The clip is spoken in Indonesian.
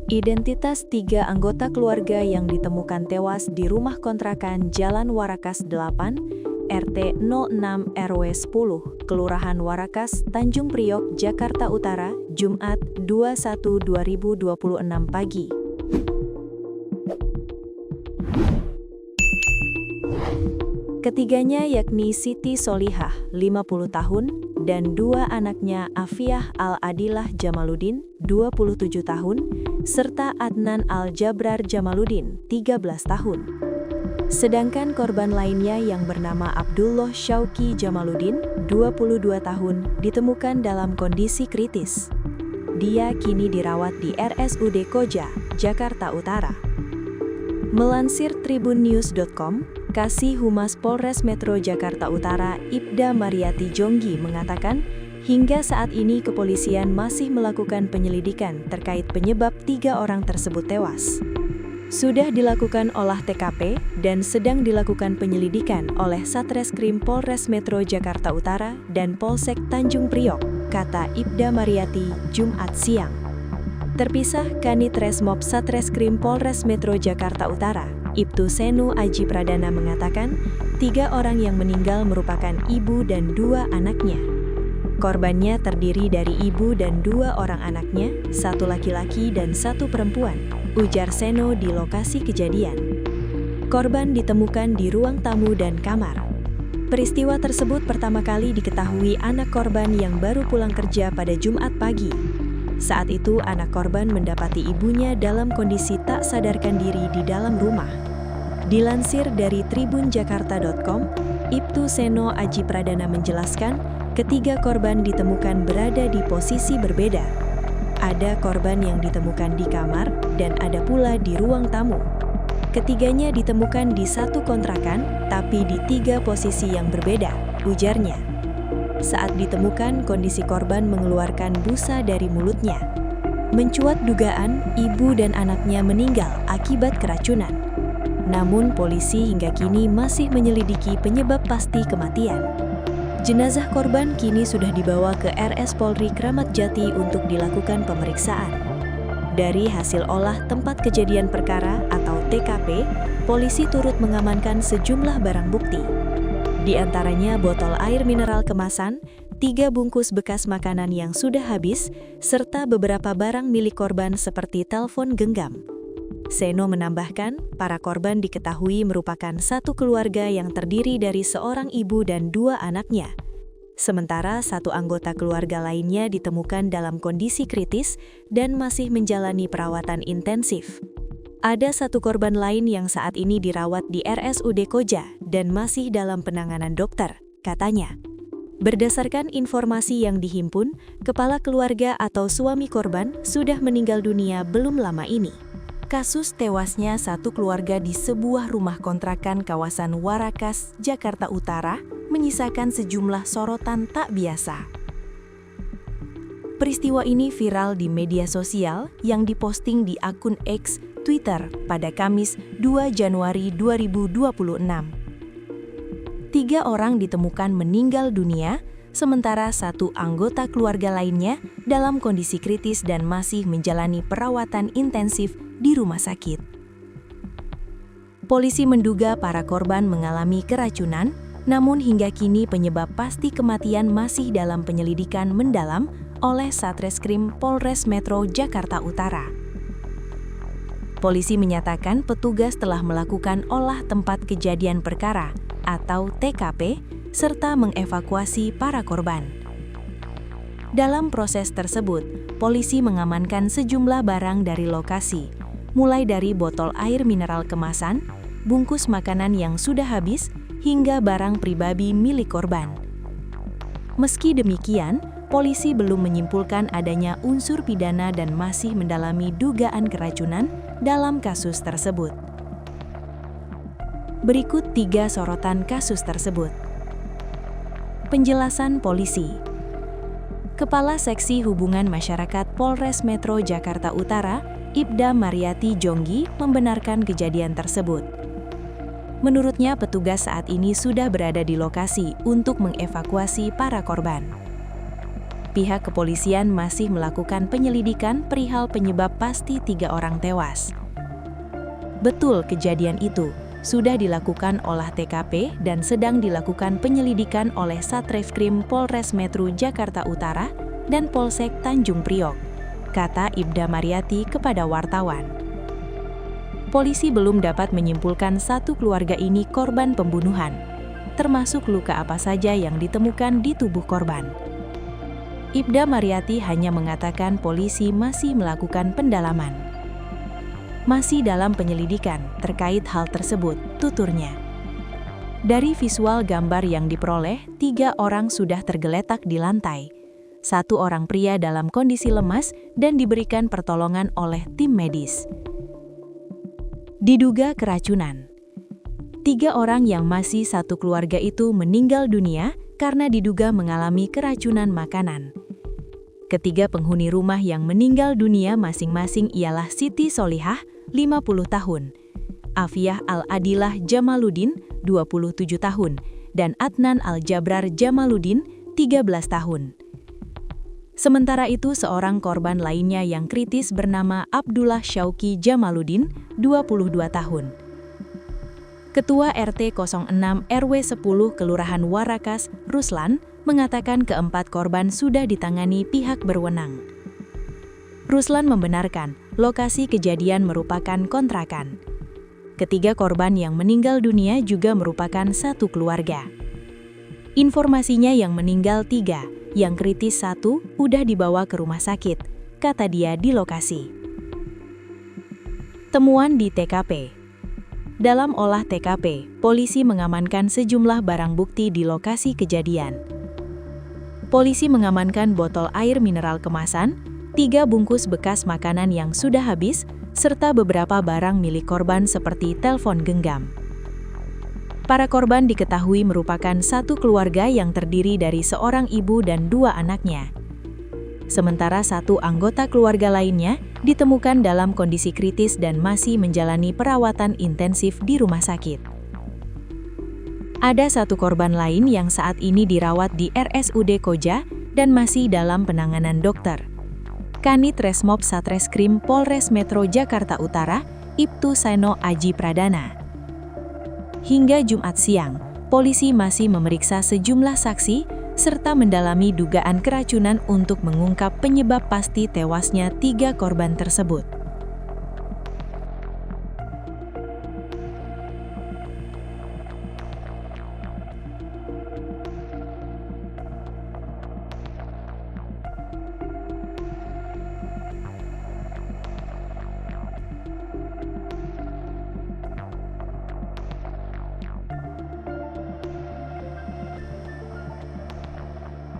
Identitas 3 anggota keluarga yang ditemukan tewas di rumah kontrakan Jalan Warakas 8, RT 06 RW 10, Kelurahan Warakas, Tanjung Priok, Jakarta Utara, Jumat 21/2026 pagi. Ketiganya yakni Siti Solihah, 50 tahun, dan 2 anaknya Afiah Al-Adilah Jamaluddin, 27 tahun, serta Adnan Al-Jabrar Jamaluddin, 13 tahun. Sedangkan korban lainnya yang bernama Abdullah Syauqi Jamaluddin, 22 tahun, ditemukan dalam kondisi kritis. Dia kini dirawat di RSUD Koja, Jakarta Utara. Melansir tribunnews.com, Kasih Humas Polres Metro Jakarta Utara, Ibda Mariati Jonggi mengatakan, hingga saat ini kepolisian masih melakukan penyelidikan terkait penyebab 3 orang tersebut tewas. Sudah dilakukan olah TKP dan sedang dilakukan penyelidikan oleh Satreskrim Polres Metro Jakarta Utara dan Polsek Tanjung Priok, kata Ibda Mariati Jumat siang. Terpisah, Kanit Resmob Satreskrim Polres Metro Jakarta Utara, Ibtu Senu Aji Pradana mengatakan, 3 orang yang meninggal merupakan ibu dan 2 anaknya. Korbannya terdiri dari ibu dan 2 orang anaknya, 1 laki-laki dan 1 perempuan, ujar Seno di lokasi kejadian. Korban ditemukan di ruang tamu dan kamar. Peristiwa tersebut pertama kali diketahui anak korban yang baru pulang kerja pada Jumat pagi. Saat itu anak korban mendapati ibunya dalam kondisi tak sadarkan diri di dalam rumah. Dilansir dari tribunjakarta.com, Ibtu Seno Aji Pradana menjelaskan, ketiga korban ditemukan berada di posisi berbeda. Ada korban yang ditemukan di kamar dan ada pula di ruang tamu. Ketiganya ditemukan di satu kontrakan, tapi di 3 posisi yang berbeda, ujarnya. Saat ditemukan, kondisi korban mengeluarkan busa dari mulutnya. Mencuat dugaan ibu dan anaknya meninggal akibat keracunan. Namun polisi hingga kini masih menyelidiki penyebab pasti kematian. Jenazah korban kini sudah dibawa ke RS Polri Kramat Jati untuk dilakukan pemeriksaan. Dari hasil olah tempat kejadian perkara atau TKP, polisi turut mengamankan sejumlah barang bukti. Di antaranya botol air mineral kemasan, 3 bungkus bekas makanan yang sudah habis, serta beberapa barang milik korban seperti telepon genggam. Seno menambahkan, para korban diketahui merupakan satu keluarga yang terdiri dari seorang ibu dan 2 anaknya. Sementara 1 anggota keluarga lainnya ditemukan dalam kondisi kritis dan masih menjalani perawatan intensif. Ada 1 korban lain yang saat ini dirawat di RSUD Koja dan masih dalam penanganan dokter, katanya. Berdasarkan informasi yang dihimpun, kepala keluarga atau suami korban sudah meninggal dunia belum lama ini. Kasus tewasnya 1 keluarga di sebuah rumah kontrakan kawasan Warakas, Jakarta Utara, menyisakan sejumlah sorotan tak biasa. Peristiwa ini viral di media sosial yang diposting di akun X Twitter pada Kamis 2 Januari 2026. 3 orang ditemukan meninggal dunia, sementara 1 anggota keluarga lainnya dalam kondisi kritis dan masih menjalani perawatan intensif di rumah sakit. Polisi menduga para korban mengalami keracunan, namun hingga kini penyebab pasti kematian masih dalam penyelidikan mendalam oleh Satreskrim Polres Metro Jakarta Utara. Polisi menyatakan petugas telah melakukan olah tempat kejadian perkara atau TKP serta mengevakuasi para korban. Dalam proses tersebut, polisi mengamankan sejumlah barang dari lokasi, mulai dari botol air mineral kemasan, bungkus makanan yang sudah habis, hingga barang pribadi milik korban. Meski demikian, polisi belum menyimpulkan adanya unsur pidana dan masih mendalami dugaan keracunan dalam kasus tersebut. Berikut 3 sorotan kasus tersebut. Penjelasan polisi. Kepala Seksi Hubungan Masyarakat Polres Metro Jakarta Utara, Ibda Mariati Jonggi, membenarkan kejadian tersebut. Menurutnya, petugas saat ini sudah berada di lokasi untuk mengevakuasi para korban. pihak kepolisian masih melakukan penyelidikan perihal penyebab pasti 3 orang tewas. Betul kejadian itu sudah dilakukan olah TKP dan sedang dilakukan penyelidikan oleh Satreskrim Polres Metro Jakarta Utara dan Polsek Tanjung Priok, kata Ibda Mariati kepada wartawan. Polisi belum dapat menyimpulkan satu keluarga ini korban pembunuhan, termasuk luka apa saja yang ditemukan di tubuh korban. Ibda Mariati hanya mengatakan polisi masih melakukan pendalaman. Masih dalam penyelidikan terkait hal tersebut, tuturnya. Dari visual gambar yang diperoleh, 3 orang sudah tergeletak di lantai. 1 orang pria dalam kondisi lemas dan diberikan pertolongan oleh tim medis. Diduga keracunan. 3 orang yang masih satu keluarga itu meninggal dunia karena diduga mengalami keracunan makanan. Ketiga penghuni rumah yang meninggal dunia masing-masing ialah Siti Solihah, 50 tahun, Afiah Al-Adilah Jamaluddin, 27 tahun, dan Adnan Al-Jabrar Jamaluddin, 13 tahun. Sementara itu seorang korban lainnya yang kritis bernama Abdullah Syauki Jamaluddin, 22 tahun. Ketua RT 06 RW 10 Kelurahan Warakas, Ruslan, mengatakan keempat korban sudah ditangani pihak berwenang. Ruslan membenarkan lokasi kejadian merupakan kontrakan. Ketiga korban yang meninggal dunia juga merupakan satu keluarga. Informasinya yang meninggal 3, yang kritis 1 udah dibawa ke rumah sakit, kata dia di lokasi. Temuan di TKP. Dalam olah TKP, polisi mengamankan sejumlah barang bukti di lokasi kejadian. Polisi mengamankan botol air mineral kemasan, 3 bungkus bekas makanan yang sudah habis, serta beberapa barang milik korban seperti telepon genggam. Para korban diketahui merupakan satu keluarga yang terdiri dari seorang ibu dan 2 anaknya. Sementara 1 anggota keluarga lainnya ditemukan dalam kondisi kritis dan masih menjalani perawatan intensif di rumah sakit. Ada 1 korban lain yang saat ini dirawat di RSUD Koja dan masih dalam penanganan dokter. Kanit Resmob Satreskrim Polres Metro Jakarta Utara, Ibtu Seno Aji Pradana. Hingga Jumat siang, polisi masih memeriksa sejumlah saksi serta mendalami dugaan keracunan untuk mengungkap penyebab pasti tewasnya 3 korban tersebut.